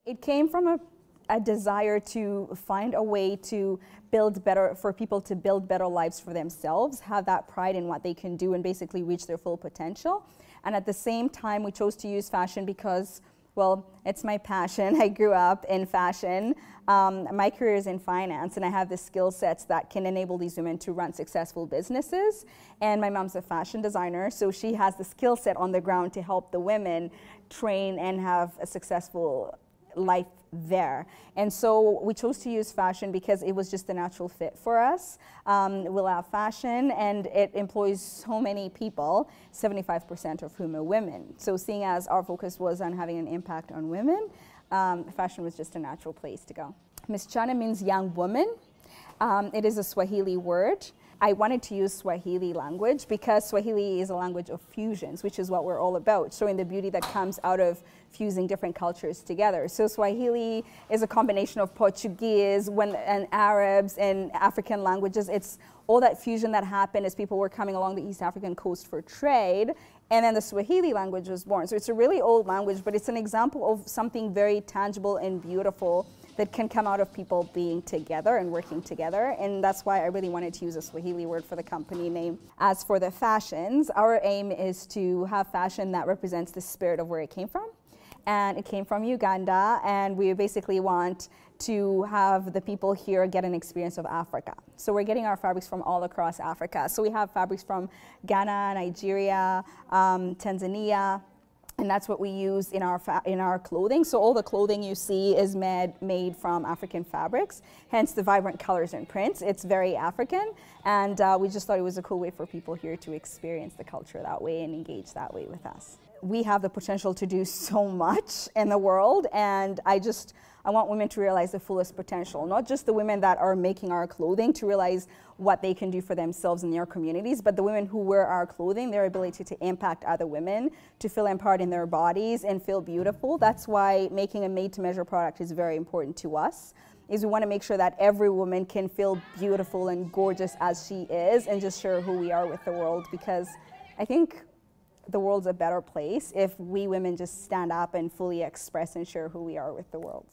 It came from a desire to find a way to build better, for people to build better lives for themselves, have that pride in what they can do and basically reach their full potential. And at the same time, we chose to use fashion because, well, it's my passion. I grew up in fashion. My career is in finance, and I have the skill sets that can enable these women to run successful businesses. And my mom's a fashion designer, so she has the skill set on the ground to help the women train and have a successful life there. And so we chose to use fashion because it was just a natural fit for us. We love fashion, and it employs so many people, 75% of whom are women. So seeing as our focus was on having an impact on women, fashion was just a natural place to go. Msichana means young woman. It is a Swahili word. I wanted to use Swahili language because Swahili is a language of fusions, which is what we're all about, showing the beauty that comes out of fusing different cultures together. So Swahili is a combination of Portuguese and Arabs and African languages. It's all that fusion that happened as people were coming along the East African coast for trade, and then the Swahili language was born. So it's a really old language, but it's an example of something very tangible and beautiful that can come out of people being together and working together. And that's why I really wanted to use a Swahili word for the company name. As for the fashions, our aim is to have fashion that represents the spirit of where it came from. And it came from Uganda, and we basically want to have the people here get an experience of Africa. So we're getting our fabrics from all across Africa. So we have fabrics from Ghana, Nigeria, Tanzania, and that's what we use in our clothing. So all the clothing you see is made from African fabrics, hence the vibrant colors and prints. It's very African, and we just thought it was a cool way for people here to experience the culture that way and engage that way with us. We have the potential to do so much in the world, and I want women to realize the fullest potential, not just the women that are making our clothing to realize what they can do for themselves in their communities, but the women who wear our clothing, their ability to impact other women, to feel empowered in their bodies and feel beautiful. That's why making a made-to-measure product is very important to us, is we want to make sure that every woman can feel beautiful and gorgeous as she is and just share who we are with the world, because I think the world's a better place if we women just stand up and fully express and share who we are with the world.